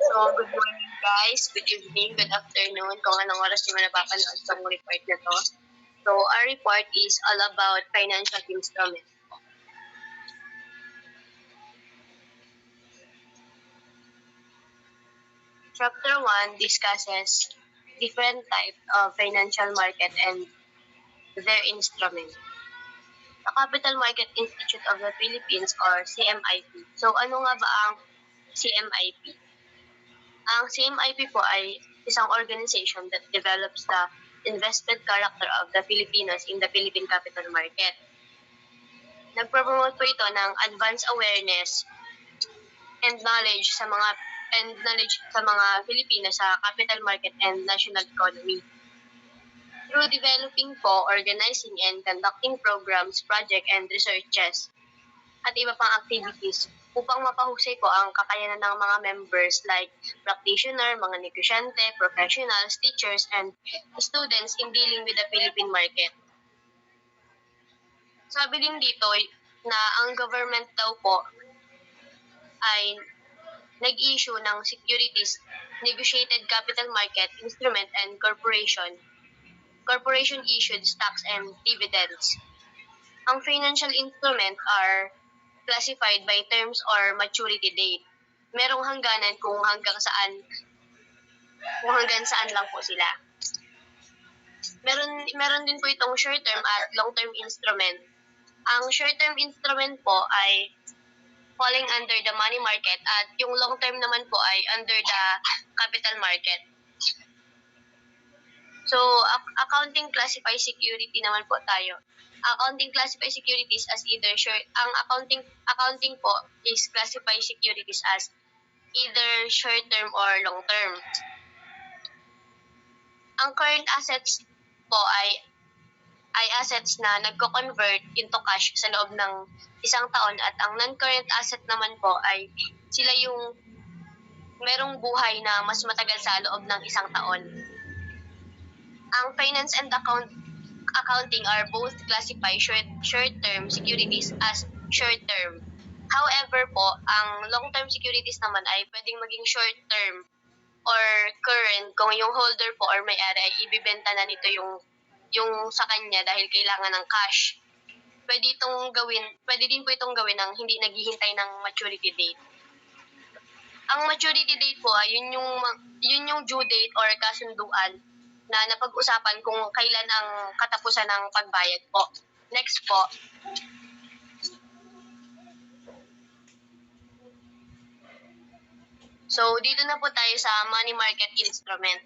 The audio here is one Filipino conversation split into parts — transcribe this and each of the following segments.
So, good morning guys, good evening, good afternoon, kung anong oras nyo napapanood itong report na to. So, our report is all about financial instruments. Chapter 1 discusses different types of financial market and their instruments. The Capital Market Institute of the Philippines or CMIP. So, ano nga ba ang CMIP? Ang CMIP po ay isang organization that develops the investment character of the Filipinos in the Philippine capital market. Nagpropromote po ito ng advanced awareness and knowledge sa mga Pilipino sa capital market and national economy. Through developing po, organizing and conducting programs, project and researches at iba pang activities upang mapahusay po ang kakayanan ng mga members like practitioner, mga negosyante, professionals, teachers, and students in dealing with the Philippine market. Sabi din dito na ang government daw po ay nag-issue ng securities, negotiated capital market, instrument, and corporation-issued stocks and dividends. Ang financial instrument are classified by terms or maturity date. Merong hangganan kung hanggang saan lang po sila. Meron din po itong short-term at long-term instrument. Ang short-term instrument po ay falling under the money market at yung long-term naman po ay under the capital market. So, accounting classifies security naman po tayo. Accounting classifies securities as either accounting po is classifies securities as either short-term or long-term. Ang current assets po ay assets na nagko-convert into cash sa loob ng isang taon at ang non-current asset naman po ay sila yung merong buhay na mas matagal sa loob ng isang taon. Ang finance and accounting are both classify short-term securities as short-term. However po, ang long-term securities naman ay pwedeng maging short-term or current kung yung holder po or may-ari ay ibibenta na nito yung sa kanya dahil kailangan ng cash. Pwede din po itong gawin ng hindi naghihintay ng maturity date. Ang maturity date po ay yun yung due date or kasunduan na napag-usapan kung kailan ang katapusan ng pagbayad po. Next po. So, dito na po tayo sa money market instrument.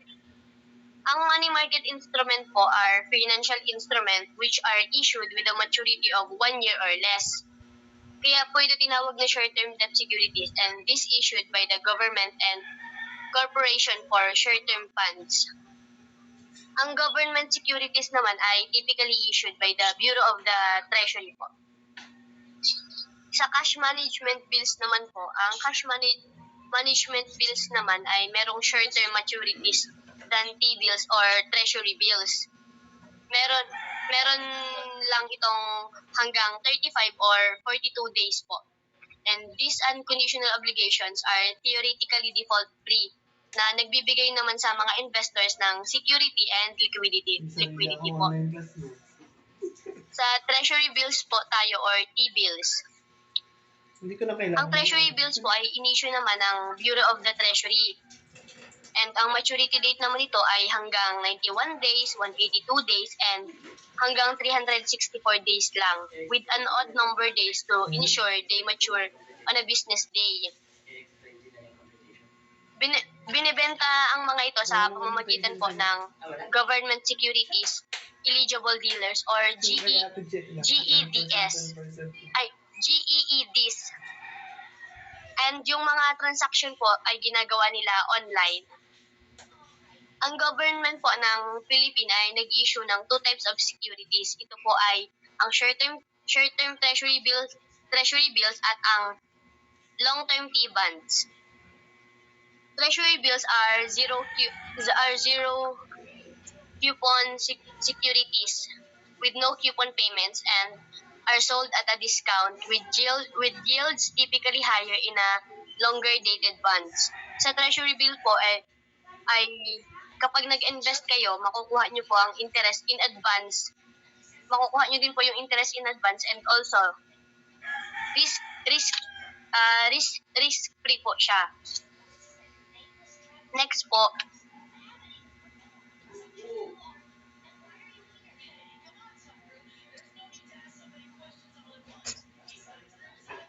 Ang money market instrument po are financial instrument which are issued with a maturity of 1 year or less. Kaya po ito tinawag na short-term debt securities and this issued by the government and corporation for short-term funds. Ang government securities naman ay typically issued by the Bureau of the Treasury po. Sa cash management bills naman po, ang cash management bills naman ay merong short-term maturities than T-bills or treasury bills. Meron lang itong hanggang 35 or 42 days po. And these unconditional obligations are theoretically default-free na nagbibigay naman sa mga investors ng security and liquidity po. Sa treasury bills po tayo or T-bills. Ang treasury bills po ay in-issue naman ng Bureau of the Treasury. And ang maturity date naman ito ay hanggang 91 days, 182 days, and hanggang 364 days lang with an odd number days to ensure they mature on a business day. Binibenta ang mga ito sa pamamagitan po ng government securities eligible dealers or GEDs. And yung mga transaction po ay ginagawa nila online. Ang government po ng Philippines ay nag-issue ng 2 types of securities. Ito po ay ang short-term treasury bills at ang long-term T-bonds. Treasury bills are zero coupon securities with no coupon payments and are sold at a discount with yields typically higher in a longer dated bonds. Sa treasury bill po ay kapag nag-invest kayo, makukuha nyo po ang interest in advance. Makukuha nyo din po yung interest in advance, and also risk free po siya. Next po,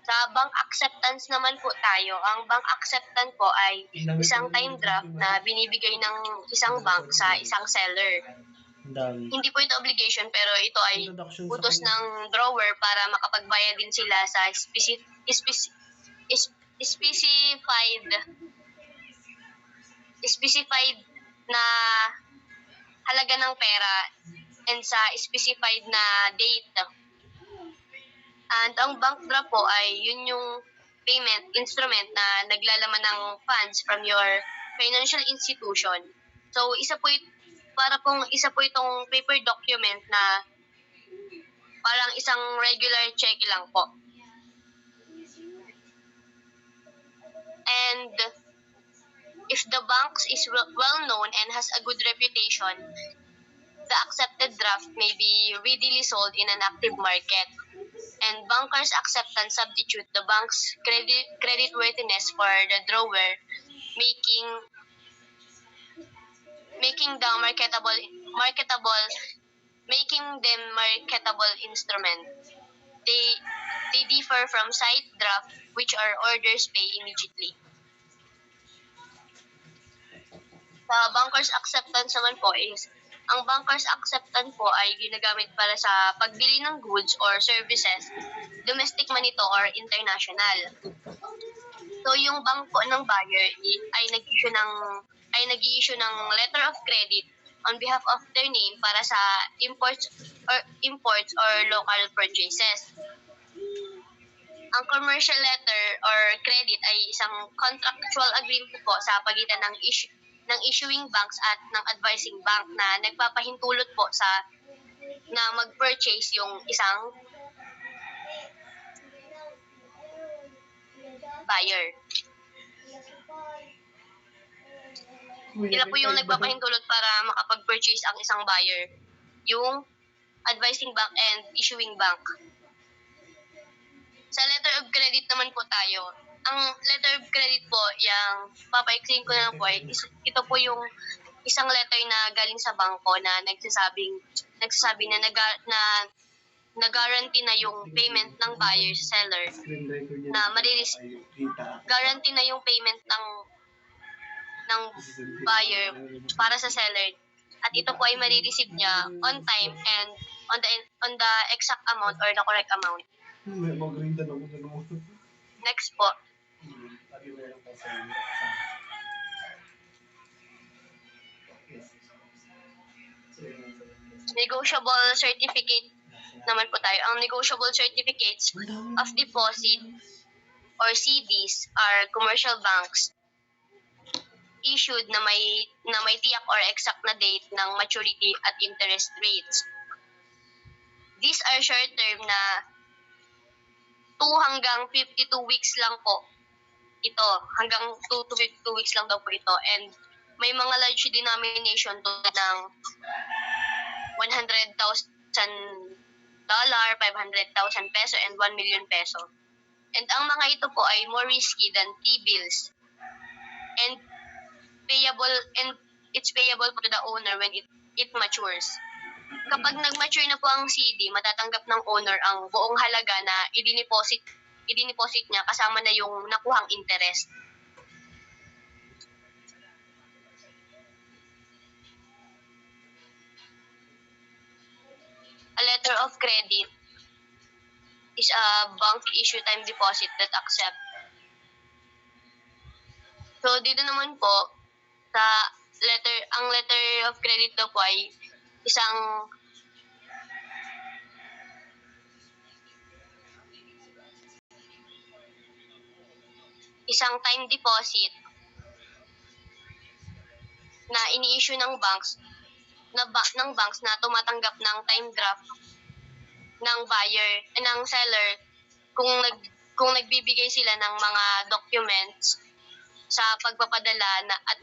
sa bank acceptance naman po tayo. Ang bank acceptance po ay isang time draft na binibigay ng isang bank sa isang seller. Hindi po ito obligation, pero ito ay utos ng drawer para makapagbayad din sila sa specified na halaga ng pera and sa specified na date. And ang bank draft po ay yun yung payment instrument na naglalaman ng funds from your financial institution. So isa po itong paper document na parang isang regular check lang po. And if the bank is well known and has a good reputation, the accepted draft may be readily sold in an active market. And bankers' acceptance substitute the bank's creditworthiness for the drawer, making them marketable instrument. They differ from sight draft, which are orders pay immediately. Sa bankers' acceptance naman po ang bankers' acceptance po ay ginagamit para sa pagbili ng goods or services, domestic man ito or international. So yung bank po ng buyer ay nag-i-issue ng letter of credit on behalf of their name para sa imports or local purchases. Ang commercial letter or credit ay isang contractual agreement po sa pagitan ng issuing banks at ng advising bank na nagpapahintulot po na mag-purchase yung isang buyer. Sila po yung nagpapahintulot para makapag-purchase ang isang buyer, yung advising bank and issuing bank. Sa letter of credit naman po tayo. Ang letter of credit po, yung papaiksin ko na po, ito po yung isang letter na galing sa bangko na nagsasabi na nag-guarantee na yung payment ng buyer sa seller, na guarantee na yung payment ng buyer para sa seller, at ito po ay marireceive niya on time and on the exact amount or the correct amount. Next po. Negotiable certificate naman po tayo. Ang negotiable certificates of deposit or CDs are commercial banks issued na may tiyak or exact na date ng maturity at interest rates. These are short term na 2 hanggang 52 weeks lang po ito. Hanggang 2 to 52 weeks lang daw po ito. And may mga large denomination tulad ng $100,000, 500,000 peso, and 1 million peso. And ang mga ito po ay more risky than T-bills. And it's payable to the owner when it matures. Kapag nag-mature na po ang CD, matatanggap ng owner ang buong halaga na i-deposit niya kasama na yung nakuhang interest. A letter of credit is a bank issue time deposit that accept. So dito naman po ang letter of credit daw po ay isang time deposit na ini-issue ng banks na tumatanggap ng time draft ng seller kung nagbibigay sila ng mga documents sa pagpapadala na at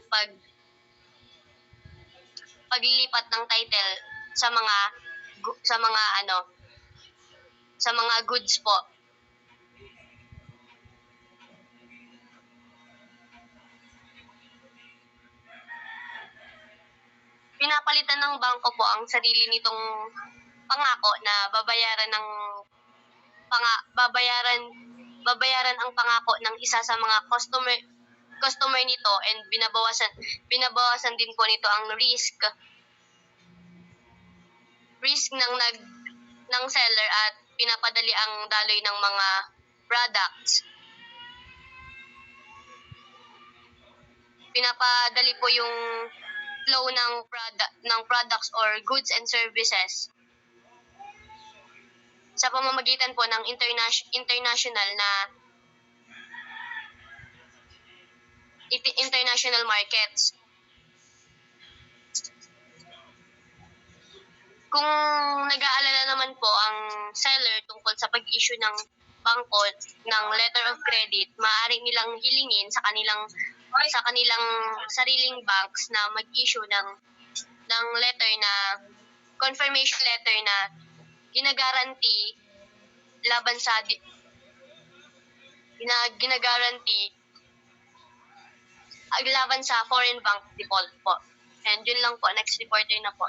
paglilipat ng title sa mga sa mga goods po. Pinapalitan ng bangko po ang sarili nitong pangako na babayaran ang pangako ng isa sa mga customer nito, and binabawasan din po nito ang risk ng seller at pinapadali ang daloy ng mga products. Pinapadali po yung flow ng products or goods and services sa pamamagitan po ng international markets. Kung nag-aalala naman po ang seller tungkol sa pag-issue ng bangko ng letter of credit, maaari nilang hilingin sa kanilang sariling banks na mag-issue ng letter na confirmation letter na ginagaranti laban sa foreign bank default po. And yun lang po, next reporter na po.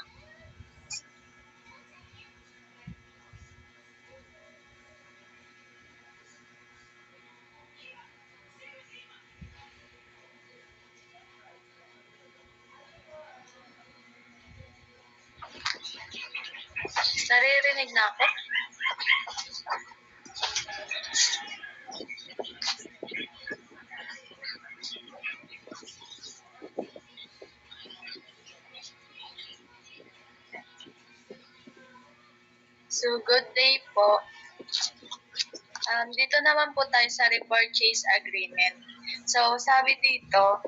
Naririnig na ako? So, good day po. Dito naman po tayo sa repurchase agreement. So, sabi dito,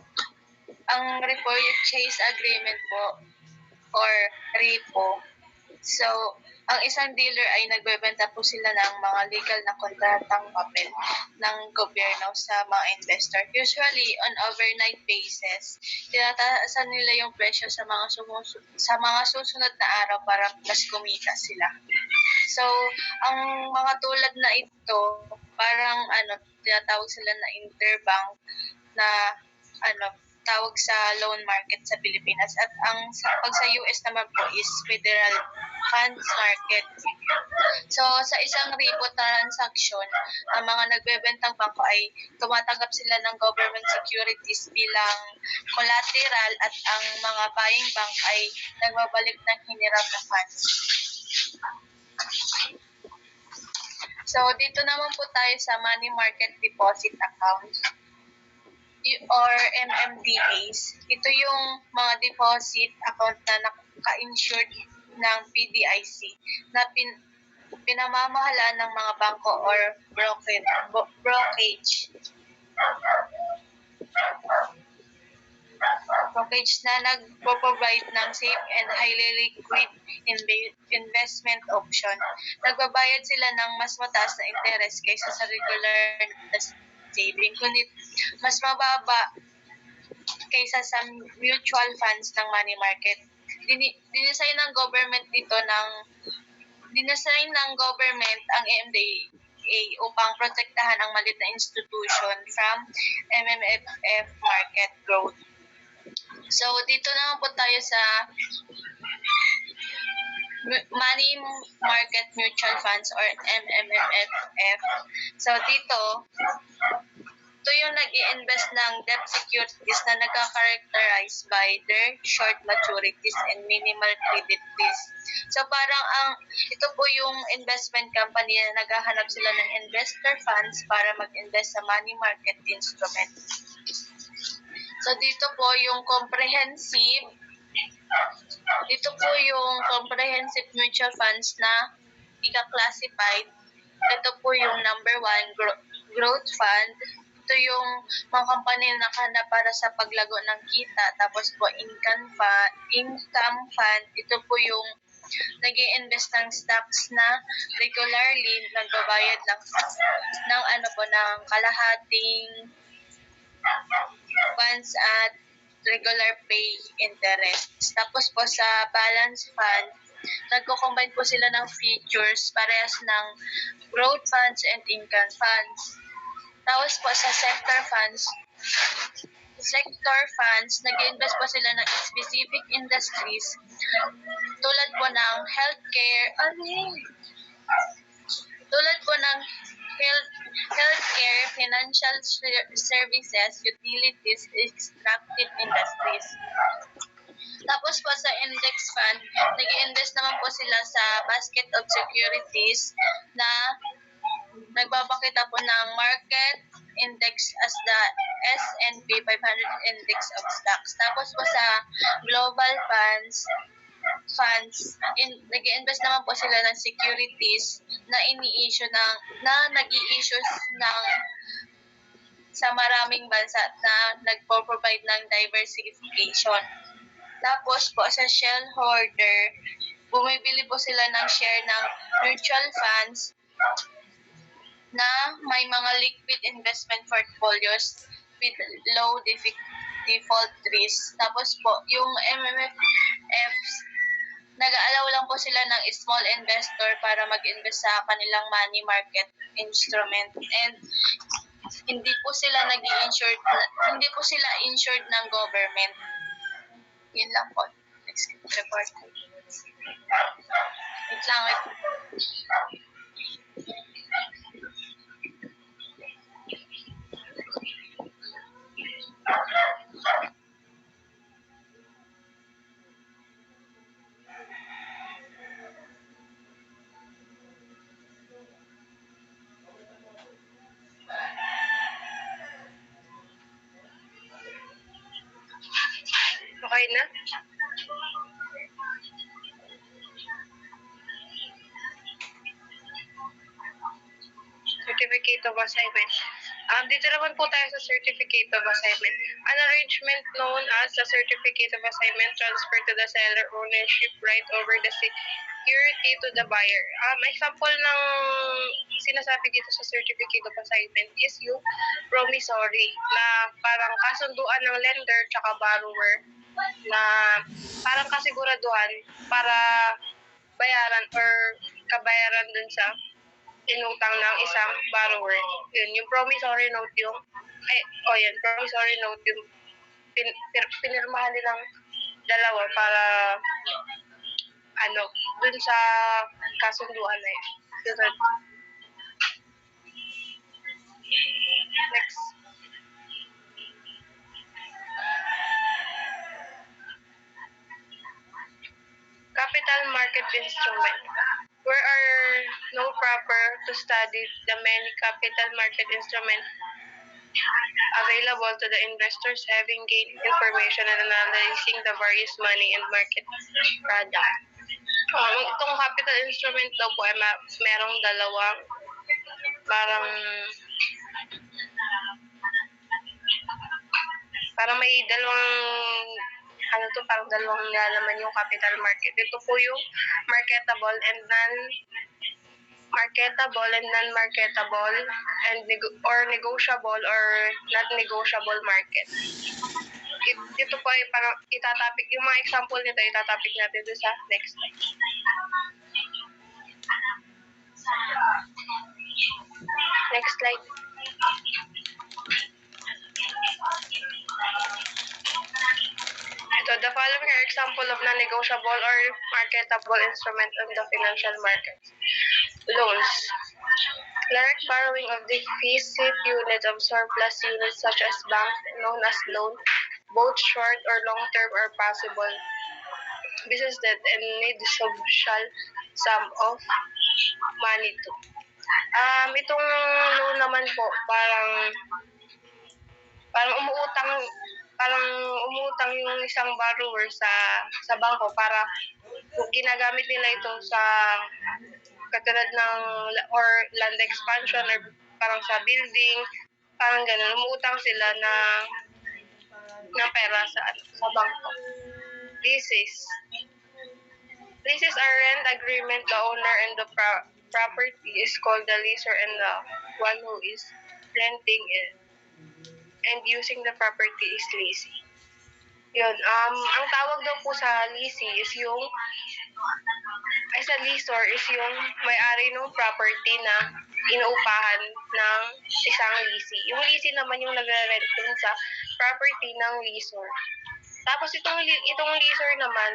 ang repurchase agreement po or repo. So, ang isang dealer ay nagbebenta po sila ng mga legal na kontratang papel ng gobyerno sa mga investor. Usually, on overnight basis, tinataasan nila yung presyo sa mga susunod na araw para mas kumita sila. So, ang mga tulad na ito, parang tinatawag sila na interbank na tawag sa loan market sa Pilipinas, at pag sa US naman po is federal funds market. So sa isang repo transaction, ang mga nagbebentang bangko ay tumatanggap sila ng government securities bilang collateral, at ang mga buying bank ay nagbabalik ng hiniram na funds. So dito naman po tayo sa money market deposit accounts or MMDAs. Ito yung mga deposit account na naka-insured ng PDIC na pinamamahalaan ng mga bangko or brokerage na nagpo-provide ng safe and highly liquid investment option. Nagbabayad sila ng mas mataas na interest kaysa sa regular na saving, kundi mas mababa kaysa sa mutual funds ng money market. Dinesign ng government ang MMDA upang protektahan ang maliit na institution from MMFF market growth. So, dito naman po tayo sa money market mutual funds or MMFF. So, ito yung nag-i-invest ng debt securities na nagka-characterize by their short maturities and minimal credit risk. So parang ito po yung investment company na naghahanap sila ng investor funds para mag-invest sa money market instrument. So dito po yung comprehensive mutual funds na ika-classified. Ito po yung number 1, growth fund. Ito yung mga company na nakahanap para sa paglago ng kita. Tapos po income fund. Ito po yung nag-i-invest ng stocks na regularly nagbabayad ng kalahating funds at regular pay interest. Tapos po sa balance fund, nagko-combine po sila ng features parehas ng growth funds and income funds. Tapos po sa sector funds, nag-invest po sila ng specific industries tulad po ng healthcare, healthcare, financial services, utilities, extractive industries. Tapos po sa index fund, nag-invest naman po sila sa basket of securities na nagpapakita po ng market index as the S&P 500 index of stocks. Tapos po sa global funds, nag-invest naman po sila ng securities na nag-i-issue sa maraming bansa na nagpo-provide ng diversification. Tapos po sa shareholder, bumibili po sila ng share ng mutual funds na may mga liquid investment portfolios with low default risk. Tapos po, yung MMFs, nag-aalaw lang po sila ng small investor para mag-invest sa kanilang money market instrument. And hindi po sila insured ng government. Yun lang po. Next report. Wait lang. Okay na? Certificate of Assignment. Dito naman po tayo sa Certificate of Assignment. An arrangement known as a Certificate of Assignment transfer to the seller ownership right over the security to the buyer. Example ng sinasabi dito sa Certificate of Assignment is yung promissory na parang kasunduan ng lender tsaka borrower na parang kasiguraduhan para bayaran or kabayaran dun sa inutang ng isang borrower. Yun, yung promissory note promissory note yung pinirmahan nilang dalawa para dun sa kasunduan na yun. Next. Capital market instrument. Where are no proper to study the many capital market instruments available to the investors having gained information and analyzing the various money and market products. Itong capital instrument daw po ay merong dalawang parang may dalawang parang dalawang nalaman yung capital market. Ito po yung marketable and non-marketable and negotiable or not negotiable market. Ito po ay parang itatapik, yung mga example nito itatapik natin doon sa next slide. Next slide. So the following are example of non-negotiable or marketable instrument on the financial markets. Loans. Direct borrowing of deficit units of surplus units such as bank known as loan, both short or long-term are possible. Business debt and need substantial sum of money to. Itong loan naman po parang umuutang yung isang borrower sa bangko para ginagamit nila ito sa katulad ng or land expansion or parang sa building, parang ganun. Umuutang sila ng pera sa bangko. Leases are rent agreement. The owner and the property is called the leaser and the one who is renting it and using the property is leasing. Yun, ang tawag daw po sa leasing is yung, ay sa leaser is yung may-ari ng property na inuupahan ng isang leasing. Yung leasing naman yung nagre-rent dun sa property ng leaser. Tapos itong leaser naman,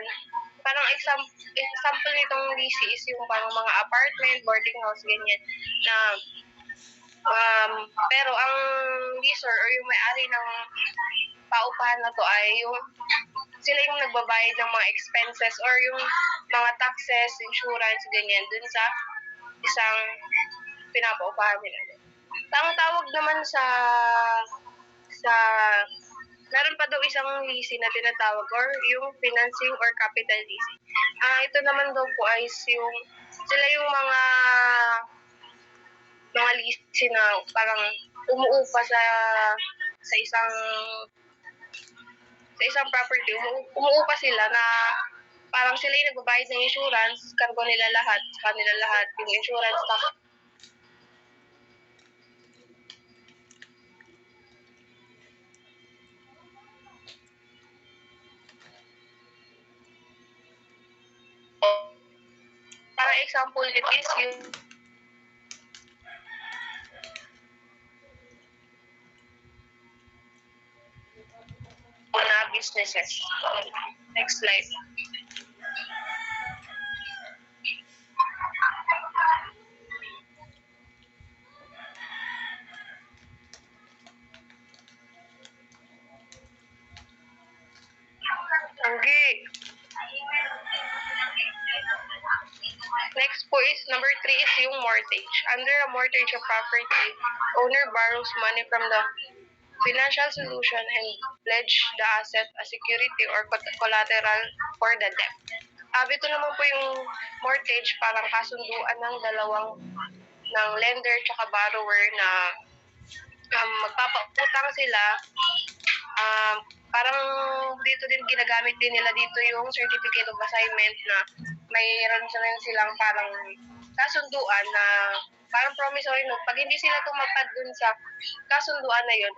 parang example nitong leasing is yung parang mga apartment, boarding house, ganyan, na pero ang leaser or yung may-ari ng paupahan na to ay yung sila yung nagbabayad ng mga expenses or yung mga taxes, insurance, ganyan, dun sa isang pinapaupahan nila. Ang tawag naman sa meron pa daw isang leasing na tinatawag or yung financing or capital leasing. Ito naman daw po ay yung sila yung mga leasing na parang umuupa sa isang property, umuupa sila na parang sila yung nagbabayad ng insurance, kargo nila lahat, sa kanila lahat, yung insurance tax. Parang example nito is yung na businesses. Next slide. Okay. Next po is number 3 is yung mortgage. Under a mortgage of property, owner borrows money from the financial solution and pledge the asset as security or collateral for the debt. Ito naman po yung mortgage, parang kasunduan ng ng lender tsaka borrower na magpapautang sila. Parang dito din ginagamit din nila dito yung certificate of assignment na mayroon silang parang kasunduan na parang promissory note. Pag hindi sila tumapad dun sa kasunduan na yun,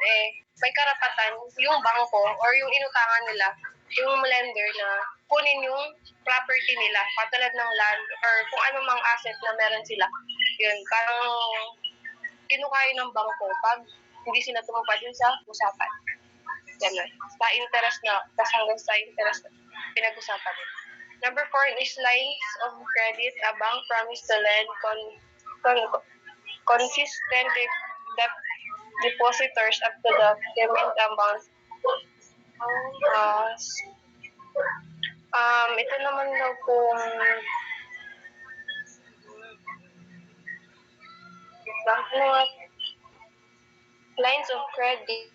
may karapatan yung bangko or yung inutangan nila, yung lender na kunin yung property nila, katulad ng land or kung anong mga asset na meron sila. Yun, parang kinukain ng bangko pag hindi sila tumupad dun sa usapan. Ganun. Sa interest na, kasi hanggang sa interest na pinag-usapan nila. Number 4 is lines of credit. A bank promised to lend consistent depositors up to the payment amount. Ito naman daw po lines of credit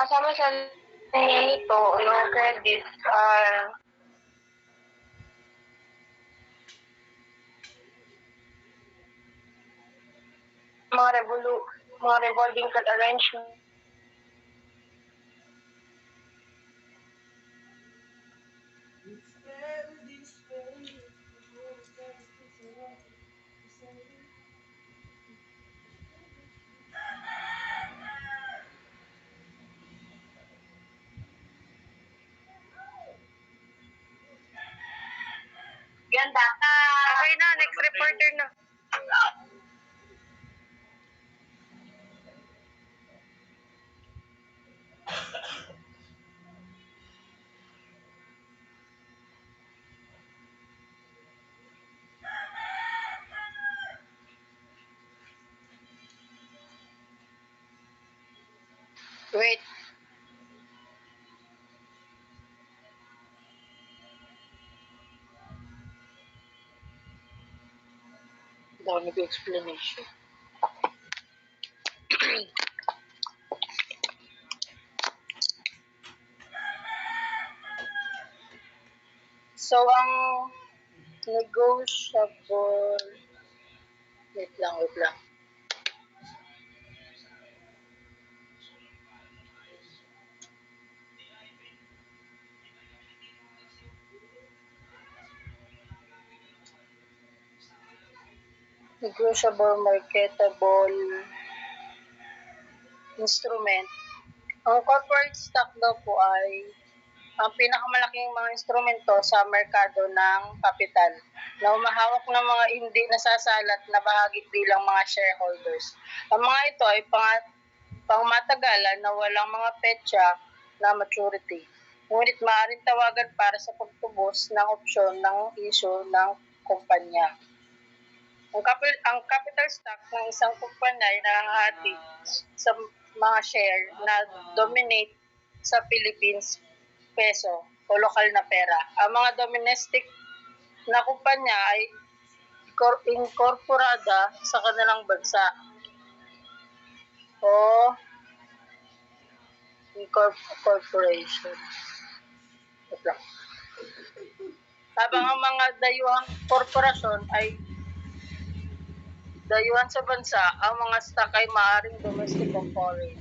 kasama sa nito, credit, mga revolving credit arrangement. Ganda ka! Okay na, next reporter na. Wait. Dami ko explanation. ang negotiable, wait lang. Negotiable marketable instrument. Ang corporate stock daw po ay ang pinakamalaking mga instrumento sa merkado ng kapital na humahawak ng mga hindi nasasalat na bahagi bilang mga shareholders. Ang mga ito ay pangmatagalan na walang mga petsa na maturity. Ngunit maaaring tawagan para sa pagtubos ng opsyon ng issue ng kumpanya. Ang capital stock ng isang kumpanya ay nangahati sa mga share na dominate sa Philippines peso o lokal na pera. Ang mga domestic na kumpanya ay inkorporada sa kanilang bansa o corporation. Habang ang mga dayuhang korporasyon ay dayuhan sa bansa, ang mga stock ay maaaring domestic o foreign.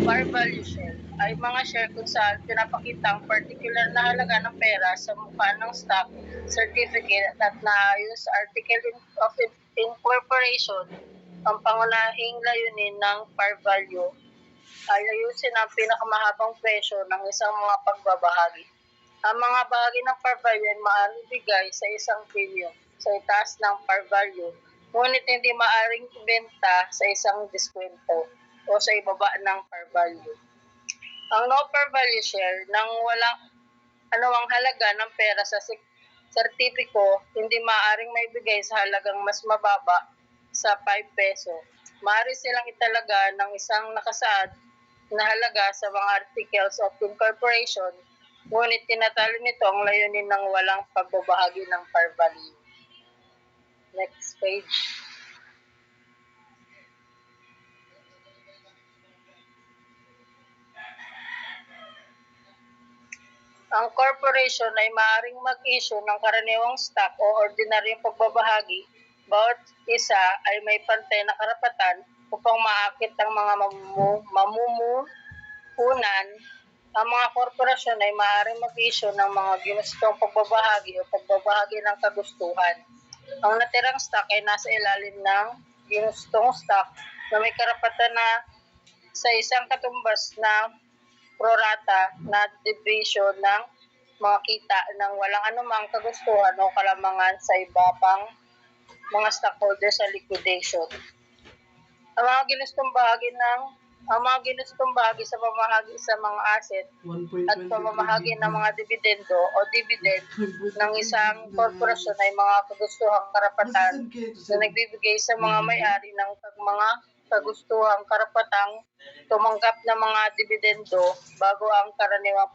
Par value share ay mga share kung saan pinapakita ang particular na halaga ng pera sa mukha ng stock certificate at naayos sa Article of Incorporation. Ang pangunahing layunin ng par value ay ayusin ang pinakamahabang presyo ng isang mga pagbabahagi. Ang mga bahagi ng par value ay maaaring bigay sa isang premium sa itaas ng par value, ngunit hindi maaaring ibenta sa isang diskwento o sa ibaba ng par value. Ang no par value share nang walang anumang halaga ng pera sa sertipiko, hindi maaaring maibigay sa halagang mas mababa sa 5 peso. Maaari silang italaga ng isang nakasaad na halaga sa mga articles of incorporation, ngunit tinatalo nito ang layunin ng walang pagbabahagi ng par value. Next page. Ang corporation ay maaaring mag-issue ng karaniwang stock o ordinaryong pagbabahagi. Bawat isa ay may pantay na karapatan upang maakit ang mga mamumuhunan. Ang mga korporasyon ay maaaring mag-issue ng mga ginustong pagbabahagi o pagbabahagi ng kagustuhan. Ang natirang stock ay nasa ilalim ng ginustong stock na may karapatan na sa isang katumbas na prorata na division ng mga kita ng walang anumang kagustuhan o kalamangan sa iba pang mga stockholders sa liquidation. Ang mga ginustong bahagi sa pamahagi sa mga asset at pamamahagi ng mga dividendo o dividend ng isang korporasyon ay mga kagustuhang karapatan na nagbibigay sa mga may-ari ng mga kagustuhang karapatang tumanggap ng mga dividendo bago ang karaniwang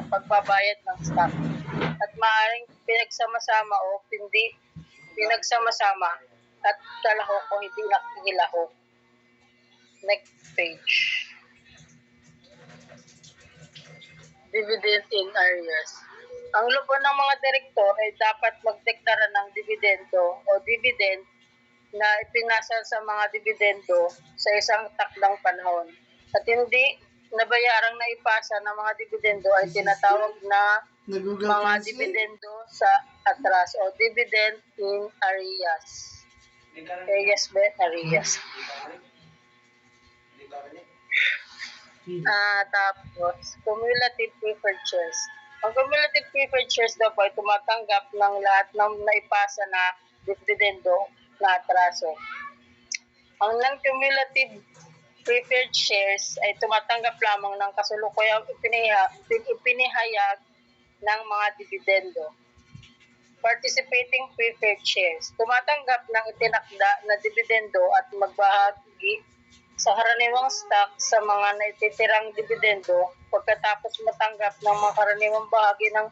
pagbabayad ng stock at maaaring pinagsama-sama o hindi pinagsama-sama at kalahok o hindi nakikilahok. Next page. Dividend in arrears. Ang lupon ng mga direktor ay dapat magdeklara ng dividendo o dividend na ipinasa sa mga dividendo sa isang takdang panahon. At hindi nabayarang naipasa ng mga dividendo ay tinatawag na mga dividendo sa atras o dividend in arrears. Arrears. Tapos, cumulative preferred shares. Ang cumulative preferred shares daw po ay tumatanggap ng lahat ng naipasa na dividendo na atraso. Ang non-cumulative preferred shares ay tumatanggap lamang ng kasulukuyang ipinahayag ng mga dividendo. Participating preferred shares. Tumatanggap ng itinakda na dividendo at magbahagi sa karaniwang stock sa mga naititirang dividendo pagkatapos matanggap ng mga karaniwang bahagi ng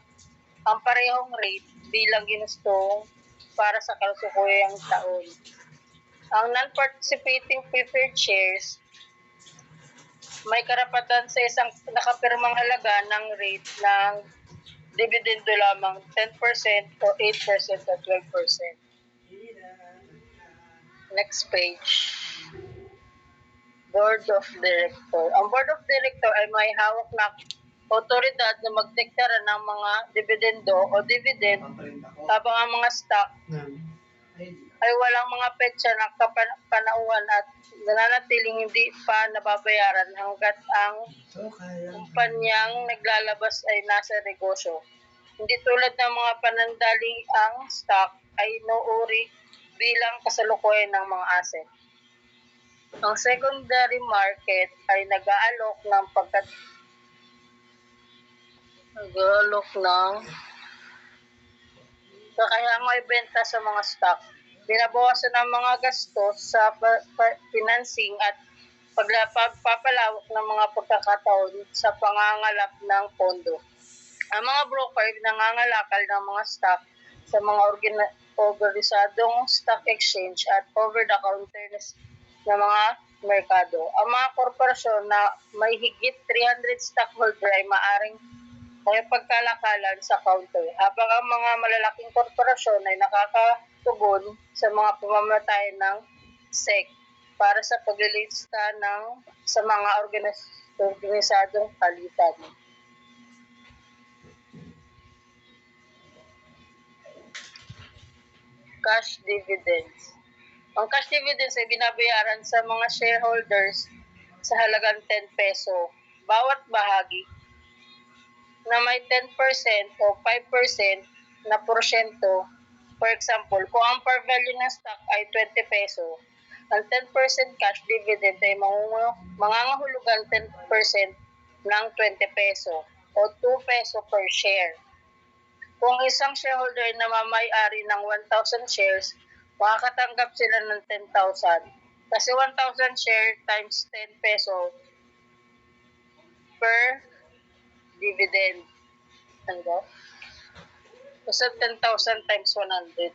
ang parehong rate bilang ginustong para sa kalusukuyang taon. Ang non-participating preferred shares may karapatan sa isang nakapirmang halaga ng rate ng dividendo lamang 10% o 8% o 12%. Next page. Board of Director. Ang Board of Director ay may hawak na otoridad na magdeklara ng mga dividendo o dividend habang ang mga stock ay walang mga petsa ng panauhan at nananatiling hindi pa nababayaran hanggat ang kumpanyang naglalabas ay nasa negosyo. Hindi tulad ng mga panandaling ang stock ay inuuri bilang kasalukuyan ng mga asset. Ang secondary market ay nag-aalok ng kakayahang may benta sa mga stock. Binabawasan ang mga gastos sa financing at pagpapalawak ng mga pagkakataon sa pangangalap ng pondo. Ang mga broker ay nangangalakal ng mga stock sa mga organisadong stock exchange at over-the-counter na mga merkado. Ang mga korporasyon na may higit 300 stockholder ay maaring pagkalakalan sa counter, habang ang mga malalaking korporasyon ay nakakatugon sa mga pamamatay ng SEC para sa paglilista sa mga organisadong palitan. Cash dividends. Ang cash dividends ay binabayaran sa mga shareholders sa halagang 10 peso bawat bahagi na may 10% o 5% na porsyento. For example, kung ang par value ng stock ay 20 peso, ang 10% cash dividend ay mangangahulugan 10% ng 20 peso o 2 peso per share. Kung isang shareholder na mamay-ari ng 1,000 shares, makakatanggap sila ng 10,000. Kasi 1,000 share times 10 peso per dividend. Ano? So 10,000 times 100.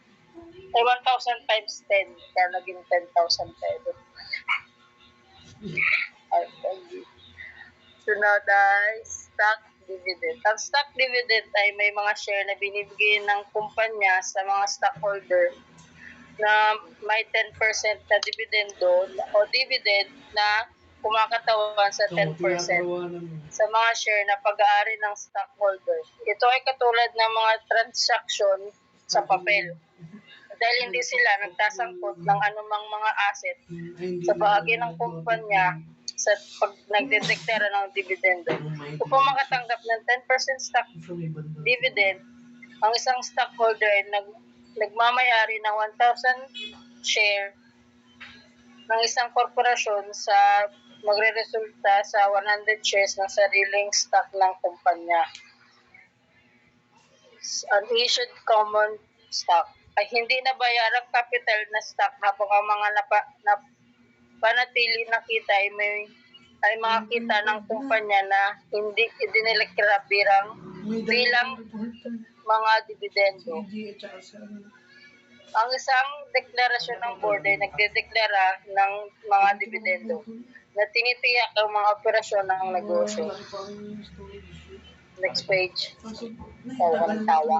Ay 1,000 times 10. Kaya naging 10,000 peso. Sunod ay stock dividend. Ang stock dividend ay may mga share na binibigay ng kumpanya sa mga stockholder na may 10% na dividendo o dividend na kumakatawan sa 10% sa mga share na pag-aari ng stockholder. Ito ay katulad ng mga transaksyon sa papel. Dahil hindi sila nagtasangkot ng anumang mga asset sa bahagi ng kumpanya sa pag nagdedeklara ng dividendo. Upang makatanggap ng 10% stock dividend, ang isang stockholder ay nagmamayari ng 1,000 share ng isang korporasyon sa magreresulta sa 100 shares ng sariling stock ng kumpanya. Unissued common stock ay hindi nabayarang capital na stock habang ang mga panatili na kita ay makakita ng kumpanya na hindi idinilektra bilang mga dividendo. Ang isang deklarasyon ng board ay nagdedeklara ng mga dividendo na tinitiyak ang mga operasyon ng negosyo. Next page. Tawa.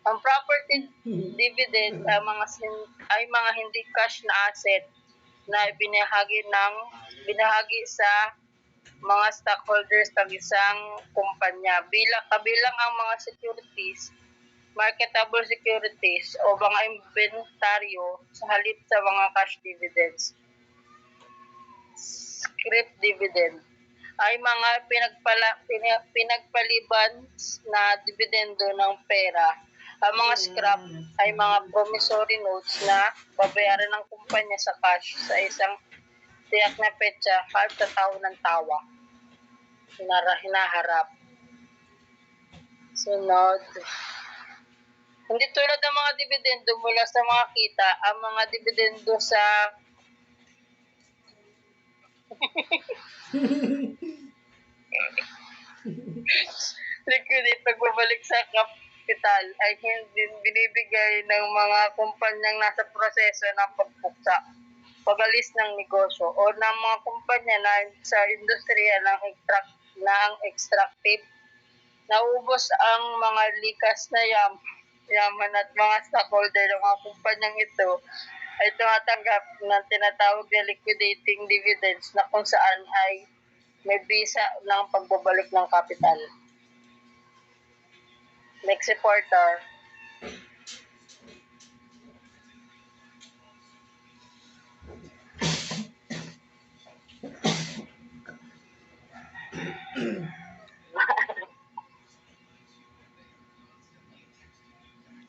Ang property dividend ay mga hindi cash na asset na binahagi sa mga stockholders ng isang kumpanya. Kabilang ang mga securities, marketable securities o mga inventaryo sa halip sa mga cash dividends. Scrip dividend ay mga pinagpaliban na dividendo ng pera. Ang mga scrap ay mga promissory notes na babayaran ng kumpanya sa cash sa isang tiyak na petsa kahit sa taon ng tawa. Hinaharap. Sunod. Hindi tulad ng mga dividendo mula sa mga kita, ang mga dividendo sa liquidate pagbabalik sa kapital ay hindi binibigay ng mga kumpanyang nasa proseso ng pagpuksa. pag-alis ng negosyo o ng mga kumpanya na sa industriya ng extractive. Naubos ang mga likas na yaman at mga stockholder ng mga kumpanyang ito ay tumatanggap ng tinatawag na liquidating dividends na kung saan ay may bisa ng pagbabalik ng kapital. Next reporter.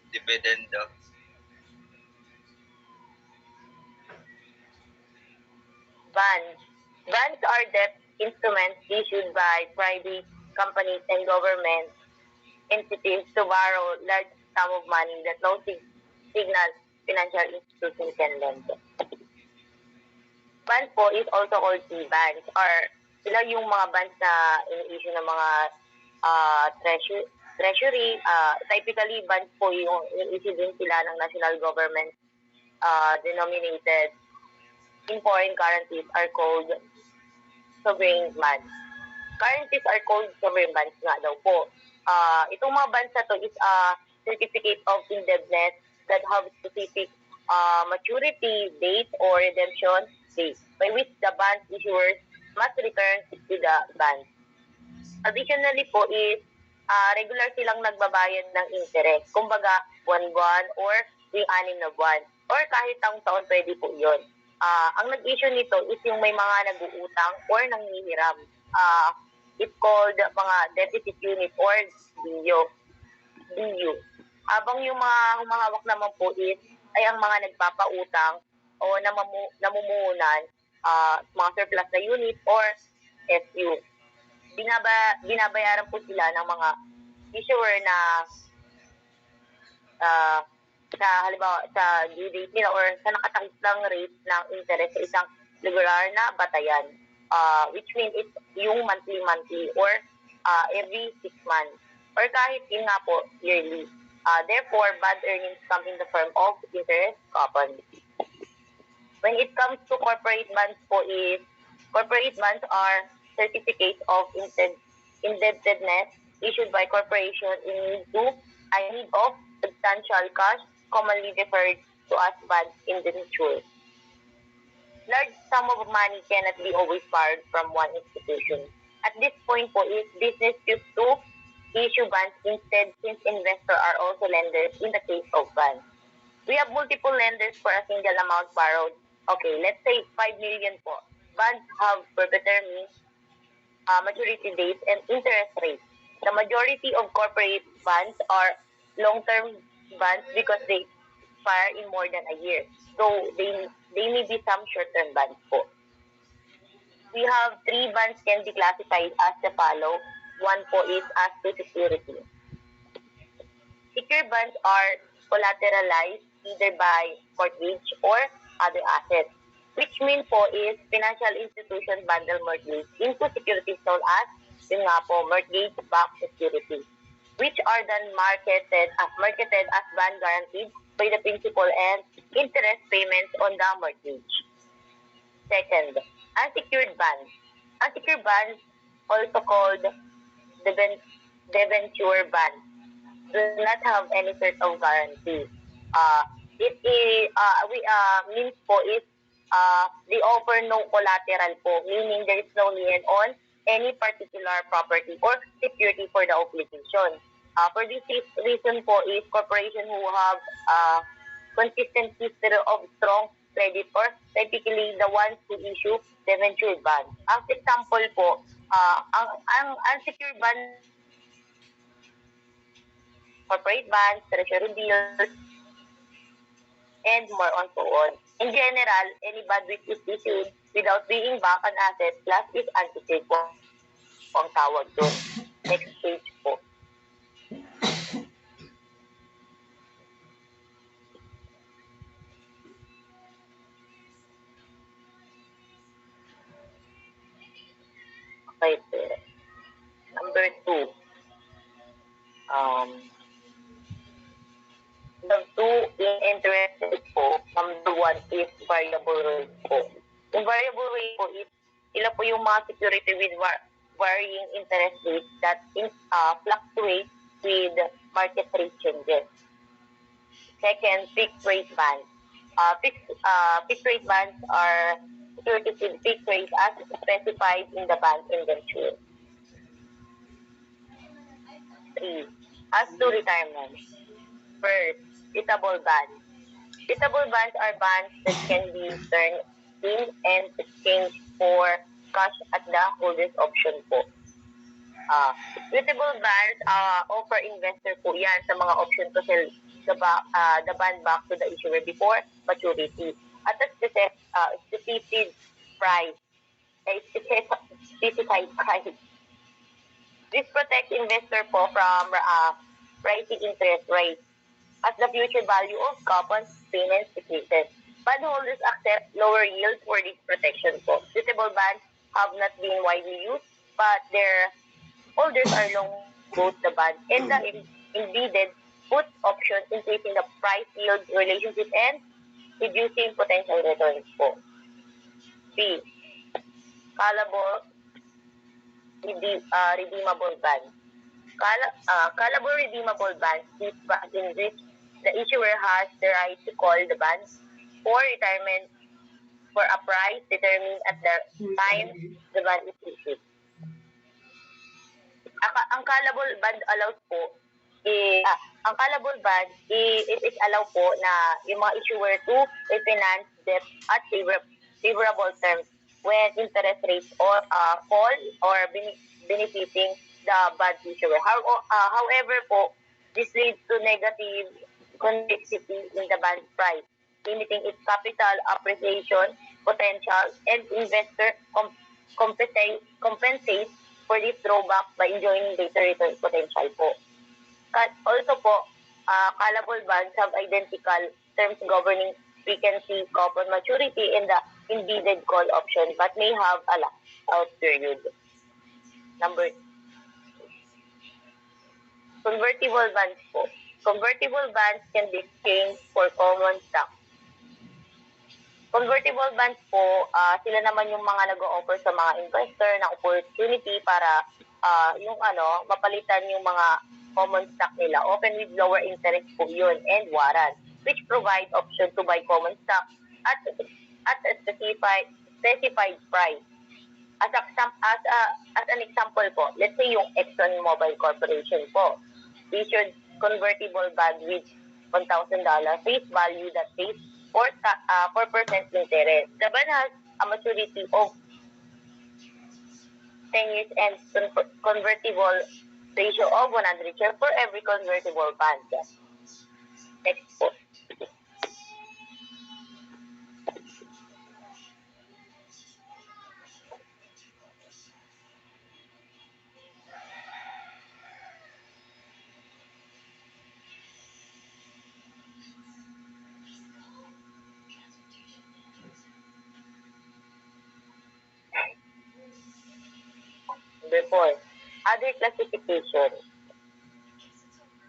Dividendo. Bonds. Bonds are debt instruments issued by private companies and government entities to borrow large sum of money that no signal financial institution can lend. Bonds po is also called T-bonds or sila yung mga bonds na in-issue ng mga treasury. Typically, bonds po yung in-issue din sila ng national government denominated in foreign currencies are called sovereign bonds. Currencies are called sovereign bonds nga daw po. Itong mga bonds na to is a certificate of indebtedness that have specific maturity date or redemption date by which the bond issuers must return to the bond. Additionally po is regular silang nagbabayad ng interest. Kumbaga, buwan-buwan or anim na buwan. Or kahit taon-taon pwede po yun. Ang nag-issue nito is yung may mga nag-uutang or nanghihiram. It's called mga deficit unit or DU. Habang yung mga humahawak naman po is ay ang mga nagpapautang o namumuhunan, mga surplus na unit or SU. Binabayaran po sila ng mga issuer na sa halimbawa sa due date nila or sa nakatakip lang rate ng interest sa isang regular na batayan, which means it's yung monthly or every 6 months or kahit yun nga po yearly. Therefore, bond earnings come in the form of interest coupon. When it comes to corporate bonds po is, corporate bonds are certificates of indebtedness issued by corporation in need of substantial cash, commonly referred to as bonds indentures. Large sum of money cannot be always borrowed from one institution. At this point po is business used to issue bonds instead since investors are also lenders in the case of bonds. We have multiple lenders for a single amount borrowed. Okay, let's say 5 million po. Bonds have predetermined maturity dates and interest rates. The majority of corporate bonds are long-term bonds because they expire in more than a year. So they may be some short-term bonds po. We have 3 bonds can be classified as the follow. One po is as to security. Secure bonds are collateralized either by mortgage or other assets, which mean po is financial institution bundle mortgage into securities known as yung nga po mortgage-backed security, which are then marketed as bond guaranteed by the principal and interest payments on the mortgage. Second, unsecured bonds. Unsecured bonds, also called debenture bonds, do not have any sort of guarantee. Means po is they offer no collateral po, meaning there is no lien on any particular property or security for the obligation. For this reason po is corporation who have consistent history of strong credit or typically the ones who issue debenture bonds. As example po, ang unsecured bond, corporate bonds, treasury bills, and more on so on. In general, any bond which is issued without being back an asset plus is unsecured po ang tawag doon. Next page po. Okay, number 2. the two in interest rate po, number one is variable rate po. Yung variable rate po is sila po yung mga security with varying interest rates that fluctuate with market rate changes. Second, fixed rate bonds. Fixed rate bonds are securities with fixed rates as specified in the bond indenture. 3. As to retirement. First, suitable bonds. Suitable bonds are bonds that can be turned in and exchanged for cash at the holder's option po. Suitable bonds offer investor po yan sa mga option to sell the bond back to the issuer before maturity at a specified price. Specified price. This protects investor po from rising interest rates as the future value of coupon payments decreases. Bondholders accept lower yield for this protection po. Suitable bonds have not been widely used, but their holders are long both the bond and the embedded put option, increasing the price yield relationship and reducing potential returns po. B. Callable redeemable bonds. Callable redeemable bonds is bonds in which the issuer has the right to call the bonds for retirement for a price determined at the time the bond is issued. Ang callable bond allows po ang callable bond, it is allow po na yung mga issuer to refinance debt at favorable terms when interest rates or fall or benefiting the bond issuer. However po, this leads to negative convexity in the bond price, limiting its capital appreciation potential, and investor compensate for this drawback by enjoying greater return potential po. Also po, callable bonds have identical terms governing vacancy, coupon maturity, and the embedded call option, but may have a lockout period. Number 2. Convertible bonds po. Convertible bonds can be exchanged for common stock. Convertible bonds po, sila naman yung mga nag-o-offer sa mga investor ng opportunity para mapalitan yung mga common stock nila, often with lower interest po yun, and warrant, which provide option to buy common stock at a specified price. As an example po, let's say yung ExxonMobil Corporation po, issued convertible bond with $1,000 face value that pays 4% interest. The bond has a maturity of 10 years and convertible ratio of 100 share for every convertible bond. Next po. Number 4. Other classification.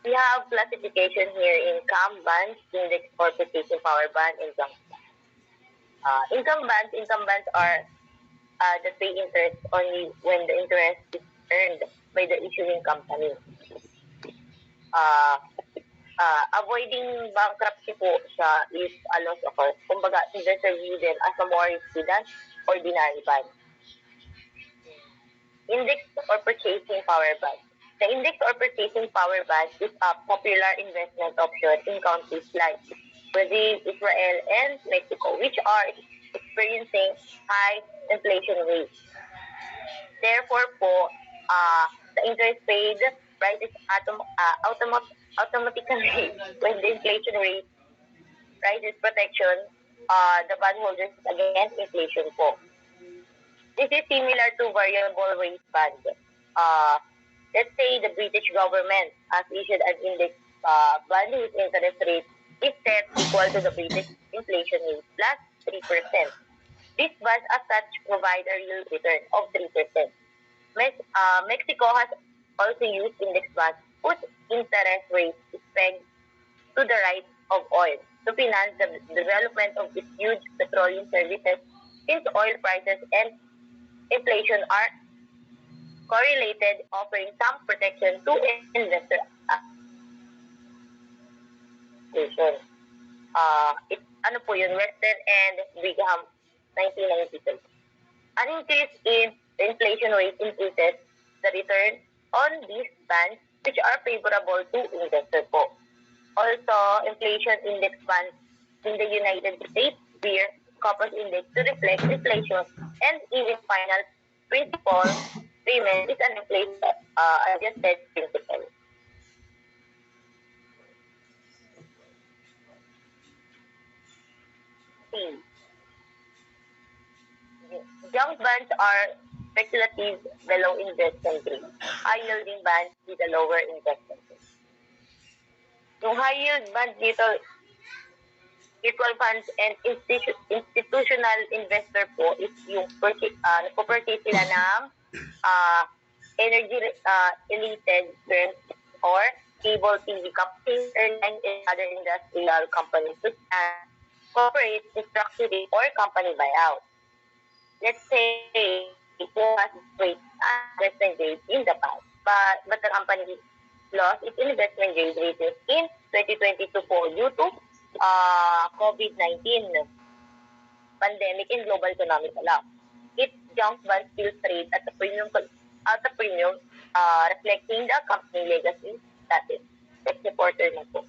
We have classification here: income bonds, index or purchasing power bond, income. Income bonds are that pay interest only when the interest is earned by the issuing company. Avoiding bankruptcy po siya is a loss of course. Kumbaga, investor view them as a more risky than ordinary bond. Index or purchasing power bond. The index or purchasing power bond is a popular investment option in countries like Brazil, Israel, and Mexico, which are experiencing high inflation rates. Therefore po, the interest paid rises automatically when the inflation rate rises protection the bondholders against inflation po. This is similar to variable rate bond. Let's say the British government has issued an index bond whose interest rate is set equal to the British inflation rate plus 3%. These bonds as such provide a real return of 3%. Mexico has also used index bonds whose interest rate is pegged to to the right of oil to finance the development of its huge petroleum services since oil prices and inflation are correlated, offering some protection to investor application. It's ano po yun, Western and Brigham, 1992. An increase in inflation rate increases the return on these bonds which are favorable to investors po. Also, inflation index bonds in the United States bear Coppers Index to reflect inflation and even final principal payment is an inflation adjusted principal. C. Junk bonds are speculative below investment grade. High yielding bonds with a lower investment grade. Yung high yield bonds dito, mutual funds and institutional investor po is yung nagpo-purchase sila ng energy related firms or cable TV companies, airlines, and other industrial companies to corporate restructuring or company buyout. Let's say it was great investment grade in the past, but the company lost its investment grade rating in 2022 po due to COVID-19 pandemic and global economic collapse. Its junk bonds still trade at a premium reflecting the company legacy status. Next reporter na po.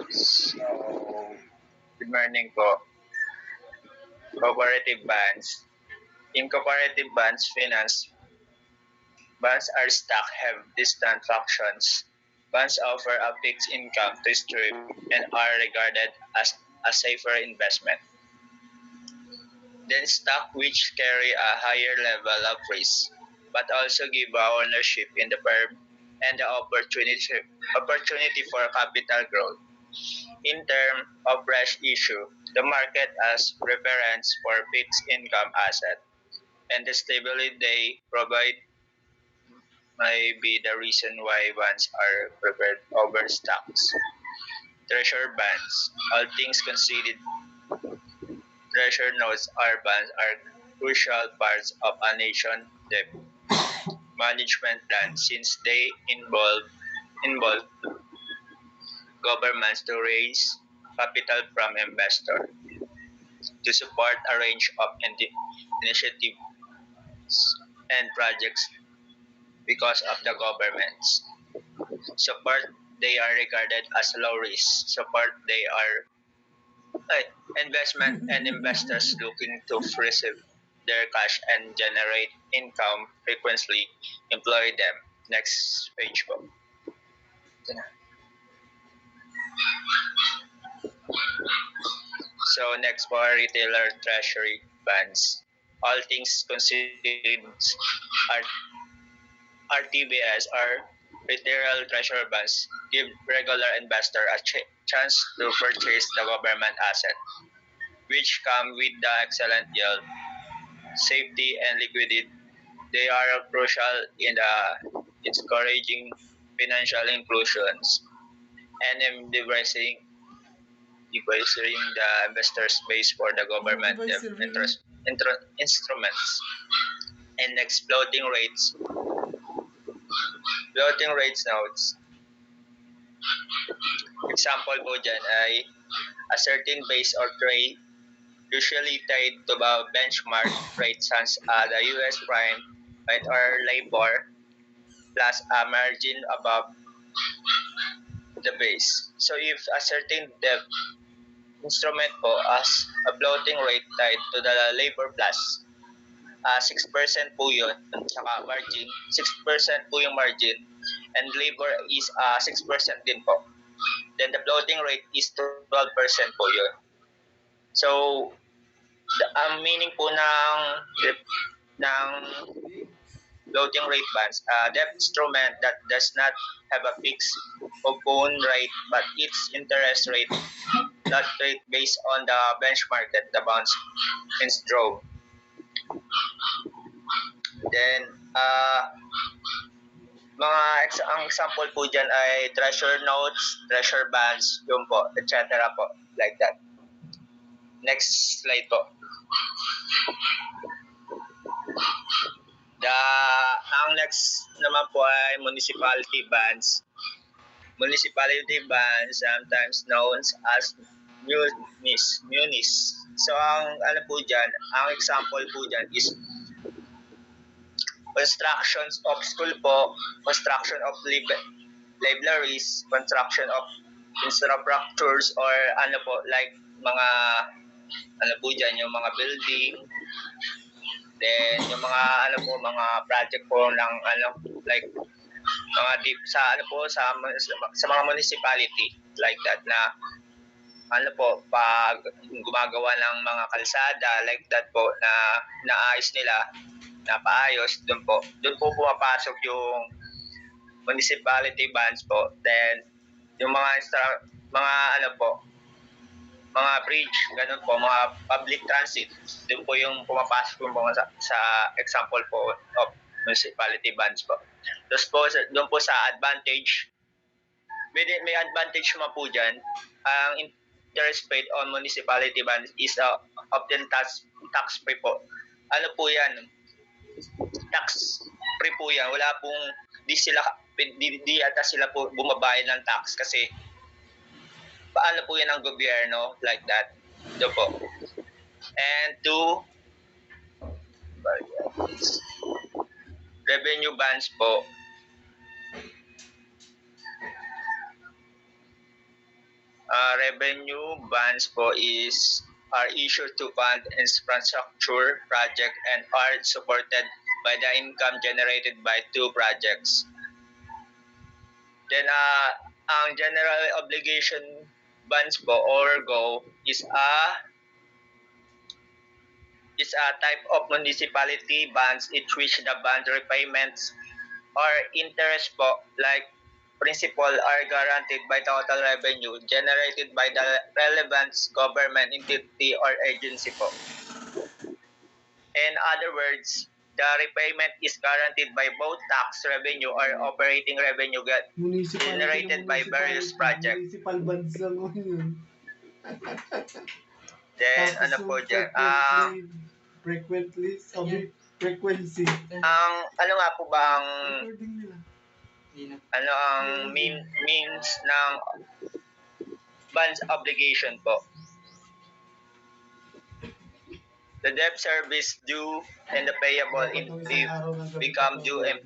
So, good morning po. Cooperative bonds. In cooperative bonds finance, bonds are stock have distant functions. Bonds offer a fixed income to stream and are regarded as a safer investment than stock which carry a higher level of risk, but also give ownership in the firm and the opportunity for capital growth. In terms of fresh issue, the market as reference for fixed income asset and the stability they provide may be the reason why bonds are preferred over stocks. Treasury bonds. All things considered, treasury notes or bonds are crucial parts of a nation debt management plan since they involve governments to raise capital from investors to support a range of initiatives and projects because of the government's support. They are regarded as low risk support. They are investment and investors looking to receive their cash and generate income frequently employ them. Next page po. So next po, retailer treasury bonds. All things considered, RTBS or retail treasury bonds give regular investor a chance to purchase the government asset, which come with the excellent yield, safety, and liquidity. They are crucial in encouraging financial inclusions and in diversifying the investors base for the government instruments. And next, floating rates. Floating rates notes. Example po dyan ay a certain base or trade usually tied to the benchmark rate such as the US prime rate or LIBOR plus a margin above the base. So if a certain debt instrument po as a floating rate tied to the LIBOR plus 6% po yun, saka margin, 6% po yung margin, and LIBOR is 6% din po. Then the floating rate is 12% po yun. So, ang meaning po ng floating rate bonds, a debt instrument that does not have a fixed coupon rate but its interest rate fluctuates based on the benchmark that the bonds draw. Then, ang example po dyan ay treasury notes, treasury bonds, yun po, etc. po, like that. Next slide po. Ang next naman po ay municipality bonds. Municipality bonds, sometimes known as munis. So, ang ano po dyan, ang example po dyan is constructions of school po, construction of libraries, construction of infrastructures, or ano po, like mga, ano po dyan, yung mga building, then yung mga, ano po, mga project po ng, ano, like, mga deep sa, ano po, sa mga municipality, like that, na, ano po, pag gumagawa ng mga kalsada, like that po, na naayos nila, napaayos, doon po pumapasok yung municipality bonds po. Then, yung mga ano po, mga bridge, ganun po, mga public transit, doon po yung pumapasok yung mga sa example po of municipality bonds po. Tapos po, doon po sa advantage, may advantage naman po dyan. Ang interest paid on municipality bonds is often tax-free po. Ano po yan? Tax-free po yan. Wala pong, di ata sila po bumabayad ng tax kasi paano po yan ang gobyerno, like that. Doon po. And two, revenue bonds po. Revenue bonds po are issued to fund infrastructure project and are supported by the income generated by two projects. Then, ang general obligation bonds po, or GO, is a type of municipality bonds in which the bond repayments or interest po, like principal, are guaranteed by total revenue generated by the relevant government entity or agency po. In other words, the repayment is guaranteed by both tax revenue or operating revenue generated by various projects. Municipal bonds lang yun. Then, ano po dyan? Frequency. Ang, ano nga po ba ang, Recording nila. ano ang means ng bonds obligation po? The debt service due and the payable in become due and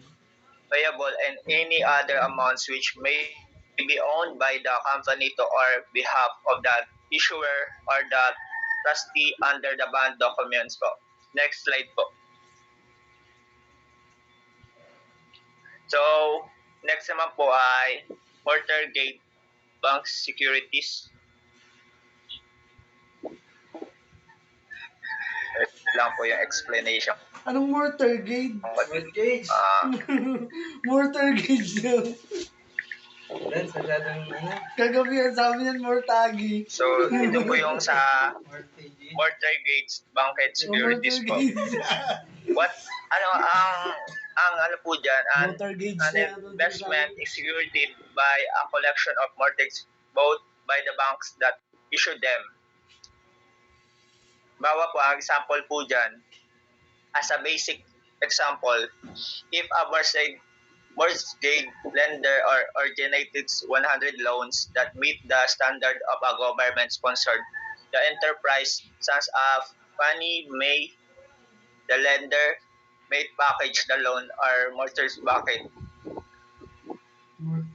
payable and any other amounts which may be owned by the company to or behalf of the issuer or the trustee under the bond documents po. Next slide po. So, next naman po ay mortgage bank securities. Ito lang po yung explanation. Anong mortgage? Mortgage. Mortgage yun. That's masyadong Kagabi ang sabi niyan, mortagi. So, ito po yung sa mortgage. mortgage bank securities po. What, ano, ang ano po dyan, Mortgage an investment executed by a collection of mortgages both by the banks that issue them. Bawa po, ang example po dyan, as a basic example, if a mortgage lender originated 100 loans that meet the standard of a government-sponsored, the enterprise, such as Fannie Mae, the lender may package the loan or mortgage bucket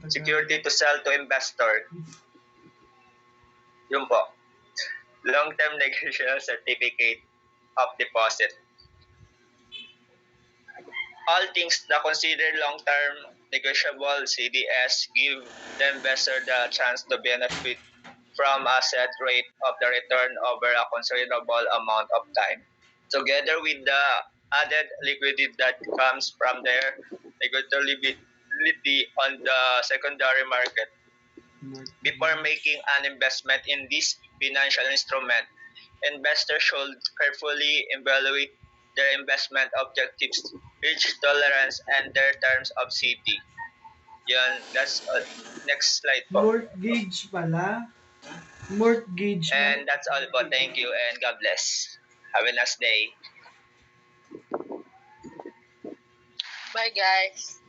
security to sell to investor. Yun po. Long-term negotiable certificate of deposit. All things that consider long-term negotiable CDS give the investor the chance to benefit from a set rate of the return over a considerable amount of time. Together with the added liquidity that comes from their liquidity on the secondary market. Before making an investment in this financial instrument, investors should carefully evaluate their investment objectives, risk tolerance, and their terms of safety. Yan, that's all. Next slide po. Mortgage pala. Mortgage pala. And that's all po. Thank you and God bless. Have a nice day. Bye guys.